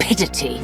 stupidity.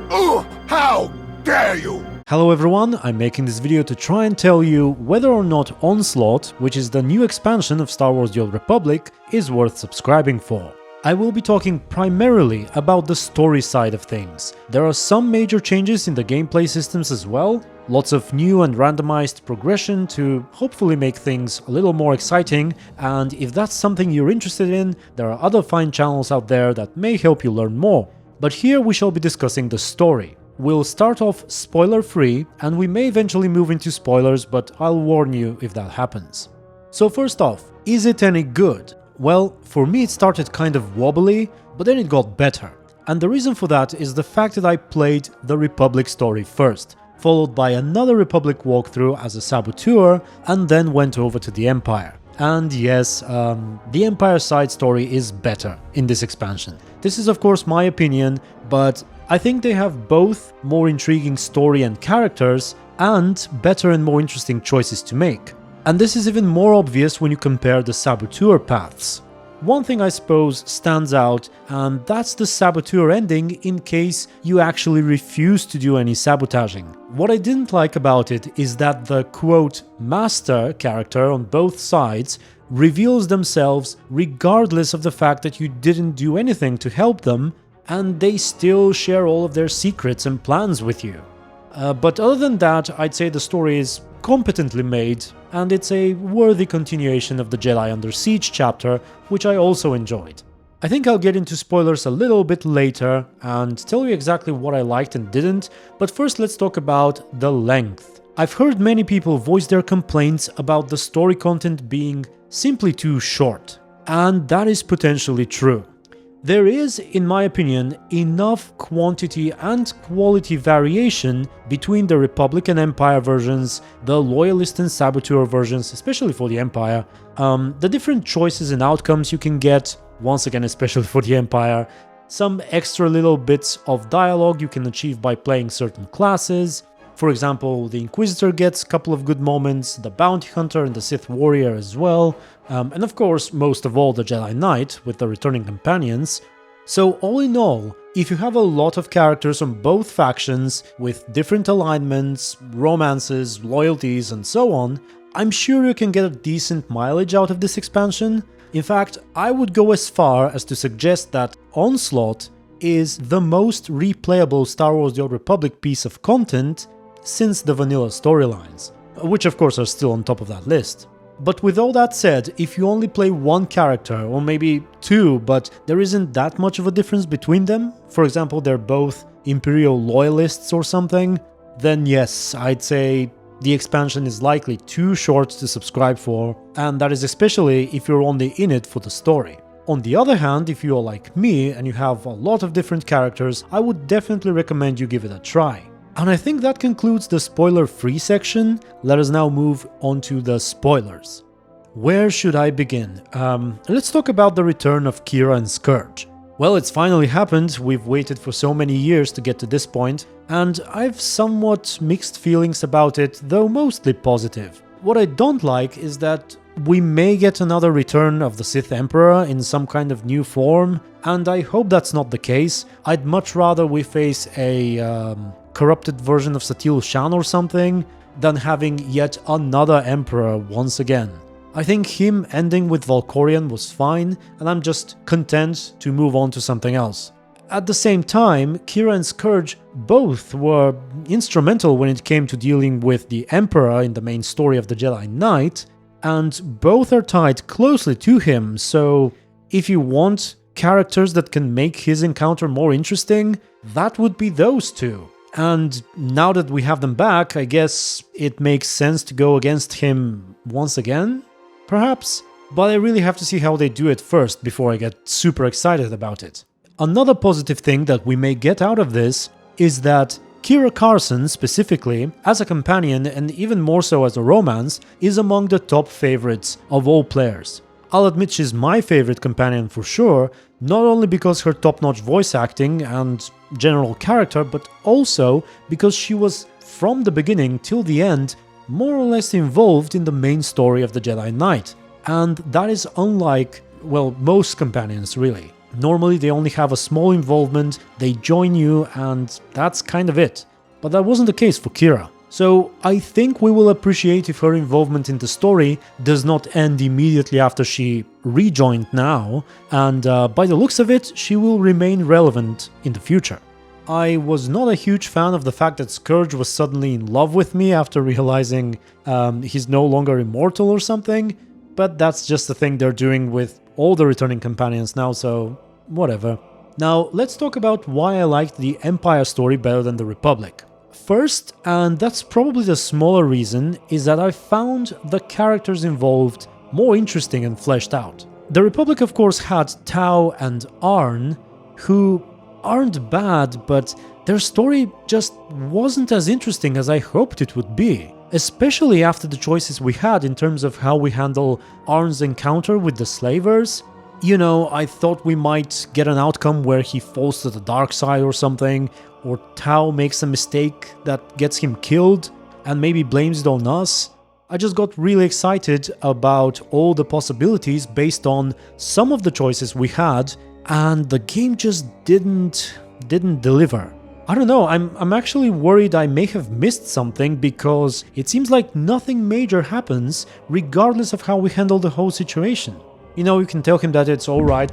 Oh, how dare you! Hello everyone, I'm making this video to try and tell you whether or not Onslaught, which is the new expansion of Star Wars The Old Republic, is worth subscribing for. I will be talking primarily about the story side of things. There are some major changes in the gameplay systems as well, lots of new and randomized progression to hopefully make things a little more exciting, and if that's something you're interested in, there are other fine channels out there that may help you learn more. But here we shall be discussing the story. We'll start off spoiler-free, and we may eventually move into spoilers, but I'll warn you if that happens. So first off, is it any good? Well, for me it started kind of wobbly, but then it got better. And the reason for that is the fact that I played the Republic story first, followed by another Republic walkthrough as a SWTOR, and then went over to the Empire. And yes, the Empire side story is better in this expansion. This is of course my opinion, but I think they have both more intriguing story and characters, and better and more interesting choices to make. And this is even more obvious when you compare the SWTOR paths. One thing I suppose stands out, and that's the SWTOR ending in case you actually refuse to do any sabotaging. What I didn't like about it is that the quote master character on both sides reveals themselves regardless of the fact that you didn't do anything to help them, and they still share all of their secrets and plans with you. But other than that, I'd say the story is competently made, and it's a worthy continuation of the Jedi Under Siege chapter, which I also enjoyed. I think I'll get into spoilers a little bit later and tell you exactly what I liked and didn't, but first let's talk about the length. I've heard many people voice their complaints about the story content being simply too short, and that is potentially true. There is, in my opinion, enough quantity and quality variation between the Republic and Empire versions, the Loyalist and SWTOR versions, especially for the Empire, the different choices and outcomes you can get, once again especially for the Empire, some extra little bits of dialogue you can achieve by playing certain classes. For example, the Inquisitor gets a couple of good moments, the Bounty Hunter and the Sith Warrior as well, and of course, most of all, the Jedi Knight with the returning companions. So all in all, if you have a lot of characters on both factions with different alignments, romances, loyalties and so on, I'm sure you can get a decent mileage out of this expansion. In fact, I would go as far as to suggest that Onslaught is the most replayable Star Wars The Old Republic piece of content since the vanilla storylines, which of course are still on top of that list. But with all that said, if you only play one character, or maybe two, but there isn't that much of a difference between them, for example they're both Imperial Loyalists or something, then yes, I'd say the expansion is likely too short to subscribe for, and that is especially if you're only in it for the story. On the other hand, if you're like me and you have a lot of different characters, I would definitely recommend you give it a try. And I think that concludes the spoiler-free section. Let us now move on to the spoilers. Where should I begin? Let's talk about the return of Qi'ra and Scourge. Well, it's finally happened. We've waited for so many years to get to this point, and I've somewhat mixed feelings about it, though mostly positive. What I don't like is that we may get another return of the Sith Emperor in some kind of new form, and I hope that's not the case. I'd much rather we face a corrupted version of Satil Shan or something than having yet another Emperor once again. I think him ending with Valkorion was fine, and I'm just content to move on to something else. At the same time, Qi'ra and Scourge both were instrumental when it came to dealing with the Emperor in the main story of the Jedi Knight, and both are tied closely to him, so if you want characters that can make his encounter more interesting, that would be those two. And now that we have them back, I guess it makes sense to go against him once again, perhaps? But I really have to see how they do it first before I get super excited about it. Another positive thing that we may get out of this is that Qi'ra Carson specifically, as a companion and even more so as a romance, is among the top favorites of all players. I'll admit she's my favorite companion for sure, not only because her top-notch voice acting and general character, but also because she was, from the beginning till the end, more or less involved in the main story of the Jedi Knight. And that is unlike, well, most companions really. Normally they only have a small involvement, they join you, and that's kind of it. But that wasn't the case for Kira. So I think we will appreciate if her involvement in the story does not end immediately after she rejoined now, and by the looks of it, she will remain relevant in the future. I was not a huge fan of the fact that Scourge was suddenly in love with me after realizing he's no longer immortal or something, but that's just the thing they're doing with all the returning companions now, so whatever. Now let's talk about why I liked the Empire story better than the Republic. First, and that's probably the smaller reason, is that I found the characters involved more interesting and fleshed out. The Republic of course had Tau and Arn, who aren't bad, but their story just wasn't as interesting as I hoped it would be. Especially after the choices we had in terms of how we handle Arn's encounter with the slavers. You know, I thought we might get an outcome where he falls to the dark side or something, or Tau makes a mistake that gets him killed and maybe blames it on us. I just got really excited about all the possibilities based on some of the choices we had, and the game just didn't deliver. I don't know, I'm actually worried I may have missed something, because it seems like nothing major happens regardless of how we handle the whole situation. You know, you can tell him that it's alright.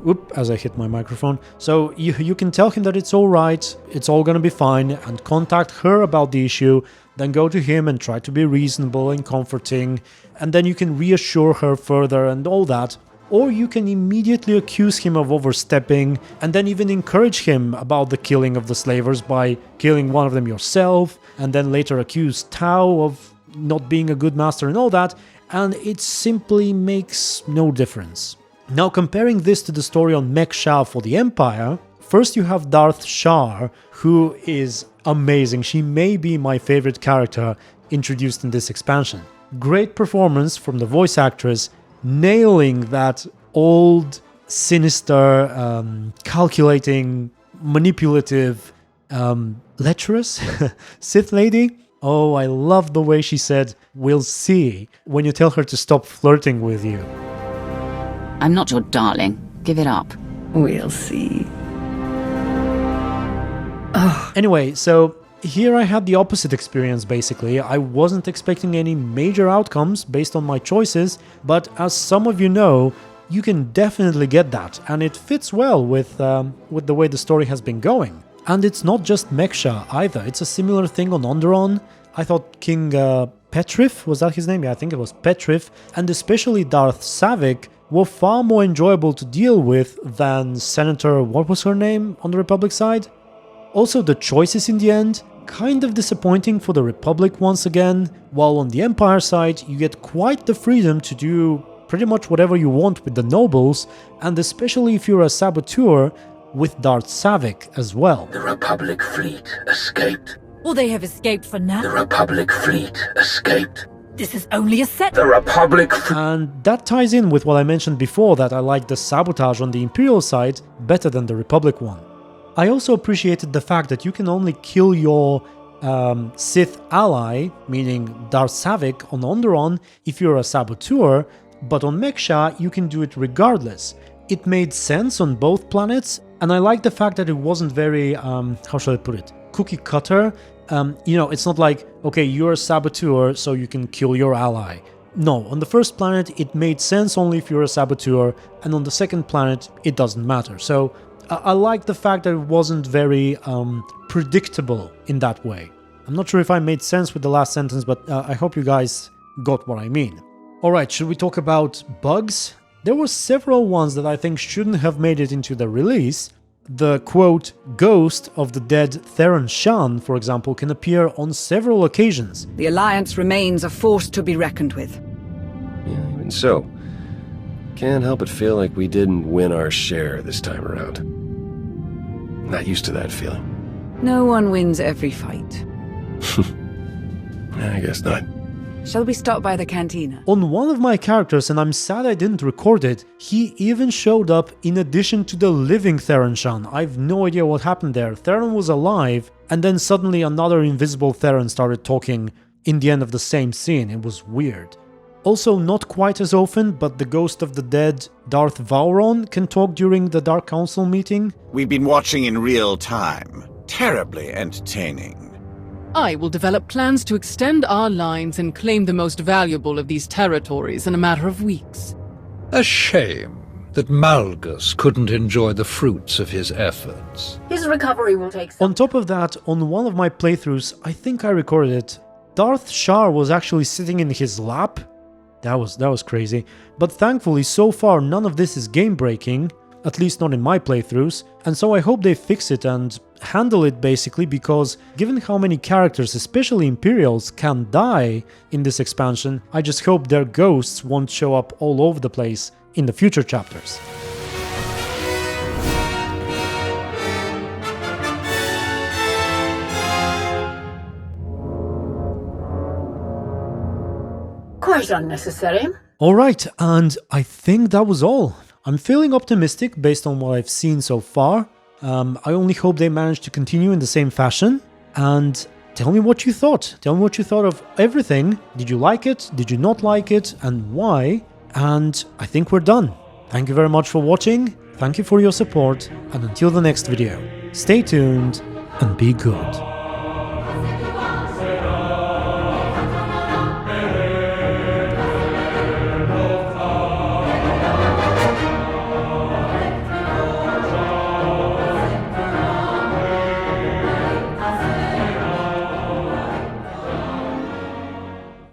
Oop, as I hit my microphone. So you can tell him that it's alright, it's all gonna be fine, and contact her about the issue, then go to him and try to be reasonable and comforting, and then you can reassure her further and all that. Or you can immediately accuse him of overstepping, and then even encourage him about the killing of the slavers by killing one of them yourself, and then later accuse Tau of not being a good master and all that, and it simply makes no difference. Now, comparing this to the story on Mek-Sha for the Empire, first you have Darth Shar, who is amazing. She may be my favorite character introduced in this expansion. Great performance from the voice actress, nailing that old, sinister, calculating, manipulative, lecherous Sith lady. Oh, I love the way she said, "We'll see," when you tell her to stop flirting with you. I'm not your darling. Give it up. We'll see. Anyway, so here I had the opposite experience basically. I wasn't expecting any major outcomes based on my choices, but as some of you know, you can definitely get that, and it fits well with the way the story has been going. And it's not just Mek-Sha either, it's a similar thing on Onderon. I thought King Petrif, was that his name? Yeah, I think it was Petrif, and especially Darth Savik were far more enjoyable to deal with than Senator, what was her name, on the Republic side? Also, the choices in the end, kind of disappointing for the Republic once again, while on the Empire side you get quite the freedom to do pretty much whatever you want with the nobles, and especially if you're a saboteur, with Darth Savik as well. The Republic fleet escaped. Well, they have escaped for now. The Republic fleet escaped. This is only a set. The Republic And that ties in with what I mentioned before, that I like the sabotage on the Imperial side better than the Republic one. I also appreciated the fact that you can only kill your Sith ally, meaning Darth Savik on Onderon, if you're a saboteur, but on Mek-Sha you can do it regardless. It made sense on both planets, and I like the fact that it wasn't very, how shall I put it, cookie cutter. You know, it's not like, okay, you're a saboteur, so you can kill your ally. No, on the first planet it made sense only if you're a saboteur, and on the second planet it doesn't matter. So I like the fact that it wasn't very predictable in that way. I'm not sure if I made sense with the last sentence, but I hope you guys got what I mean. Alright, should we talk about bugs? There were several ones that I think shouldn't have made it into the release. The quote, ghost of the dead Theron Shan, for example, can appear on several occasions. The Alliance remains a force to be reckoned with. Yeah, even so. Can't help but feel like we didn't win our share this time around. Not used to that feeling. No one wins every fight. I guess not. Shall we stop by the cantina? On one of my characters, and I'm sad I didn't record it, he even showed up in addition to the living Theron Shan. I've no idea what happened there. Theron was alive, and then suddenly another invisible Theron started talking in the end of the same scene. It was weird. Also, not quite as often, but the ghost of the dead, Darth Vauron, can talk during the Dark Council meeting. We've been watching in real time. Terribly entertaining. I will develop plans to extend our lines and claim the most valuable of these territories in a matter of weeks. A shame that Malgus couldn't enjoy the fruits of his efforts. His recovery will take some... On top of that, on one of my playthroughs, I think I recorded it, Darth Shar was actually sitting in his lap. That was crazy. But thankfully, so far, none of this is game-breaking, at least not in my playthroughs, and so I hope they fix it and handle it basically, because given how many characters, especially Imperials, can die in this expansion, I just hope their ghosts won't show up all over the place in the future chapters. Quite unnecessary. Alright, and I think that was all. I'm feeling optimistic based on what I've seen so far. I only hope they manage to continue in the same fashion. And tell me what you thought. Tell me what you thought of everything. Did you like it? Did you not like it? And why? And I think we're done. Thank you very much for watching. Thank you for your support. And until the next video, stay tuned and be good.